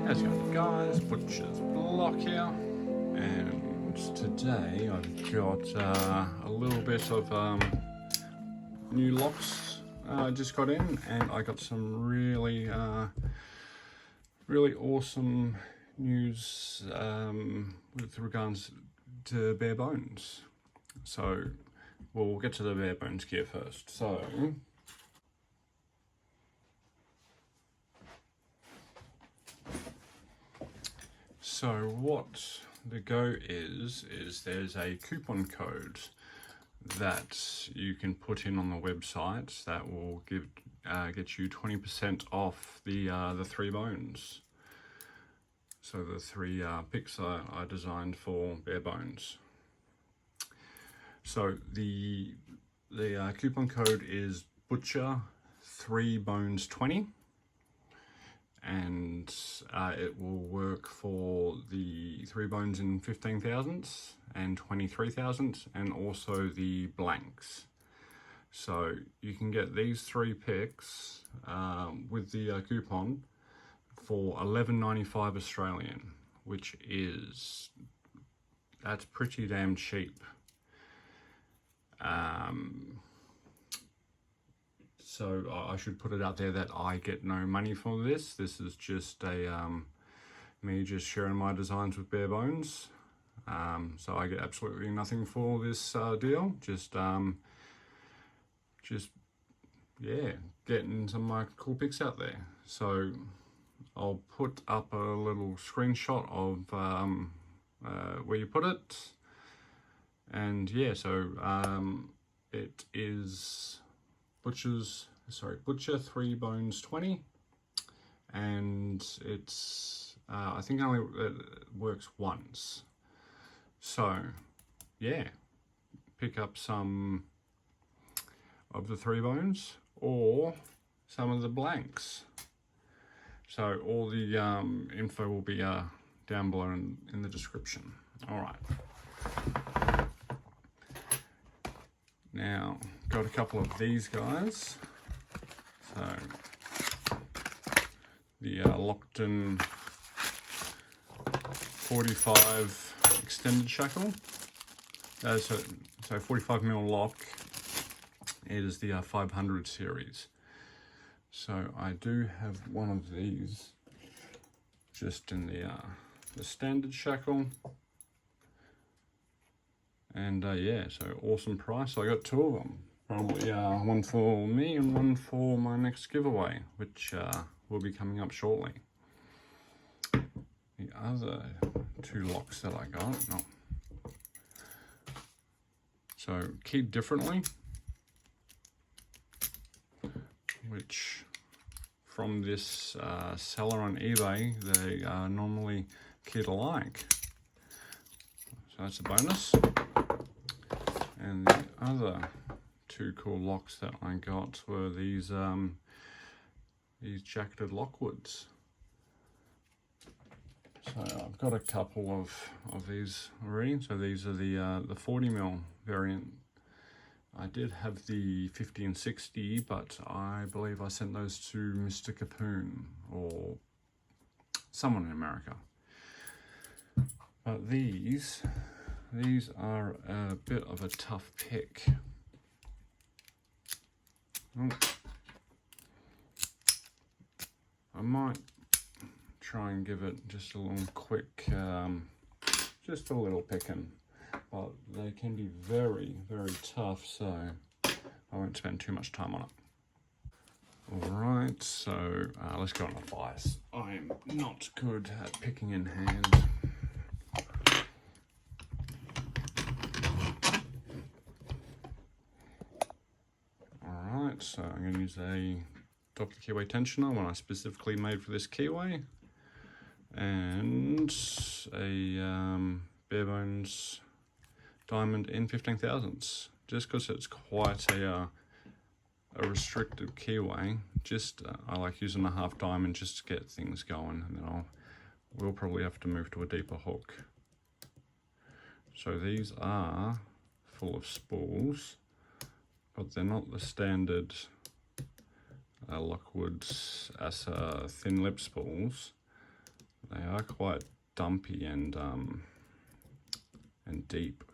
How's it going, guys? Butcher's Block here, and today I've got a little bit of new locks I just got in, and I got some really awesome news with regards to bare bones. So we'll get to the bare bones gear first. So what the go is there's a coupon code that you can put in on the website that will get you 20% off the 3 bones. So the 3 picks I designed for bare bones. So the coupon code is Butcher 3 bones 20. And it will work for the 3 bones in 15 thousandths and 23 thousandths, and also the blanks. So you can get these 3 picks with the coupon for $11.95 Australian, which that's pretty damn cheap. So I should put it out there that I get no money for this. This is just me just sharing my designs with bare bones. So I get absolutely nothing for this deal. Just yeah, getting some of my cool pics out there. So I'll put up a little screenshot of where you put it. And yeah, so it is Butcher 3 bones 20, and it's I think it only works once. So yeah, pick up some of the 3 bones or some of the blanks. So all the info will be down below in the description. All right. Now, got a couple of these guys. So, the Lockton 45 extended shackle. So 45mm lock is the 500 series. So I do have one of these just in the standard shackle. And yeah, so awesome price. I got 2 of them. Probably one for me and one for my next giveaway, which will be coming up shortly. The other 2 locks that I got, so keyed differently, which from this seller on eBay, they are normally keyed alike. So that's a bonus. And the other 2 cool locks that I got were these jacketed Lockwoods. So I've got a couple of these already. So these are the 40mm variant. I did have the 50 and 60, but I believe I sent those to Mr. Capoon or someone in America. But these are a bit of a tough pick. I might try and give it just a little quick, just a little picking, but they can be very, very tough, so I won't spend too much time on it. Alright, so let's go on advice. I'm not good at picking in hand. So I'm going to use a Dr. Keyway tensioner, one I specifically made for this keyway, and a bare bones diamond in 15 thousandths. Just because it's quite a restricted keyway, I like using a half diamond just to get things going, and then we'll probably have to move to a deeper hook. So these are full of spools, but they're not the standard Lockwoods as thin lip spools. they are quite dumpy and deep.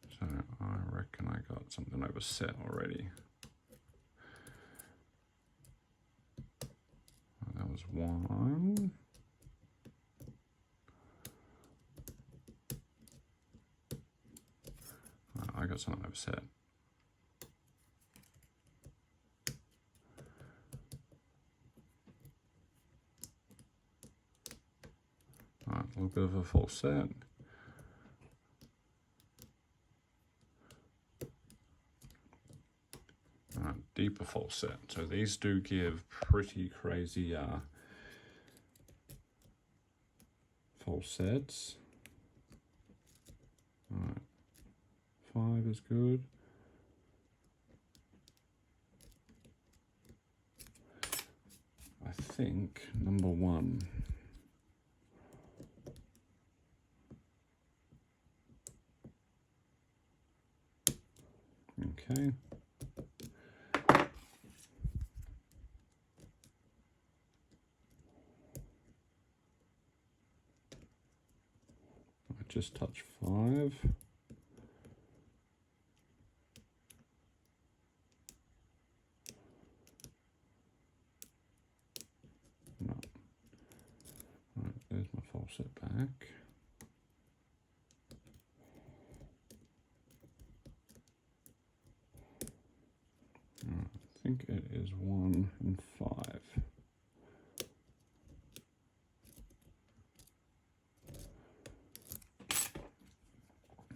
So I reckon I got something overset already. That was one. I got something overset. A little bit of a false set. Deeper false set. So these do give pretty crazy false sets. Alright, 5 is good. I think number 1. Okay. I just touched 5. No. Right, there's my false set back. I think it is 1 and 5.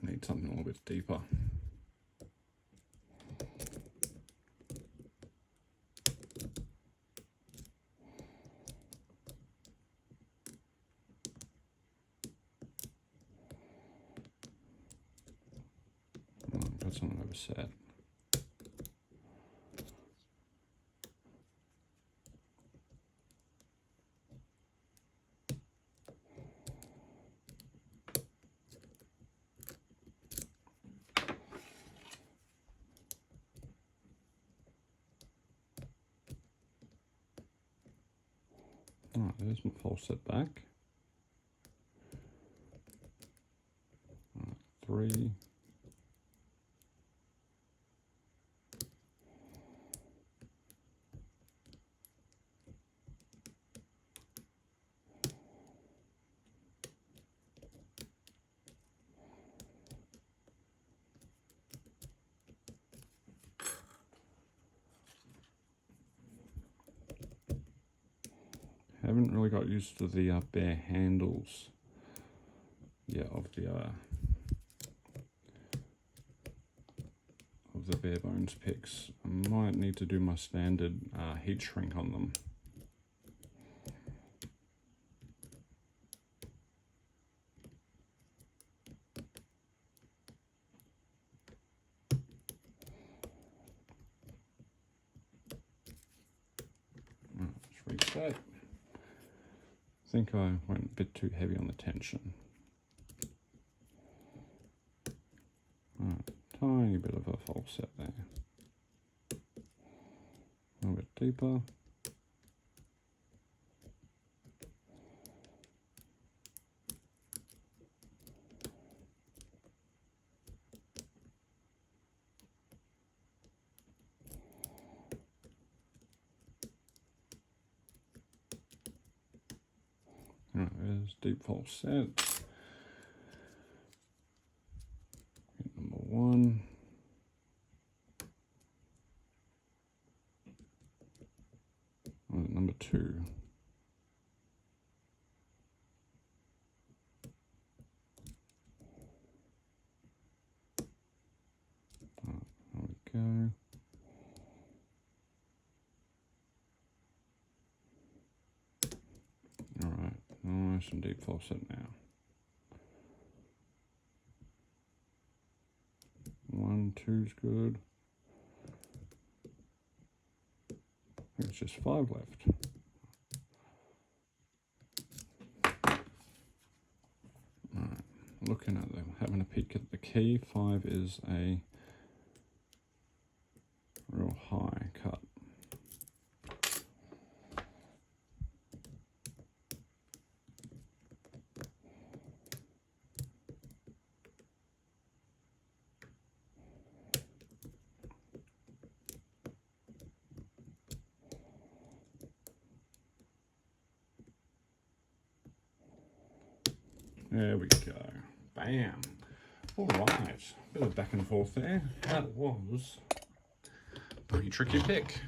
Need something a little bit deeper. Got something overset. Alright, there's my false set back. 3. Haven't really got used to the bare handles of the bare bones picks. I might need to do my standard heat shrink on them. Let's reset. I think I went a bit too heavy on the tension. Tiny bit of a false set there. A little bit deeper. Alright, there's deep false set. Number 1. Number 2. There we go. Alright, nice and deep false set now. 1, 2's good. I think it's just 5 left. Alright, looking at them, having a peek at the key. 5 is a real high cut. There we go. Bam. All right. Bit of back and forth there. That was a pretty tricky pick,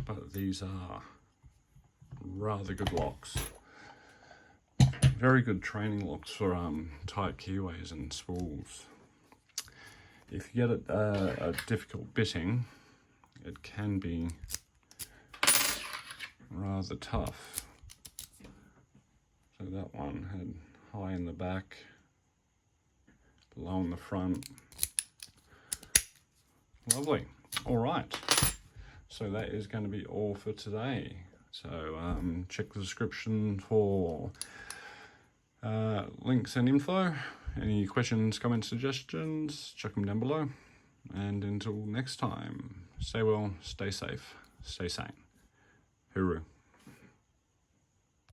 but these are rather good locks. Very good training locks for tight keyways and spools. If you get it a difficult bitting, it can be rather tough. So that one had high in the back, low in the front. Lovely. All right. So that is going to be all for today. So check the description for links and info. Any questions, comments, suggestions, chuck them down below. And until next time, stay well, stay safe, stay sane. Hooroo.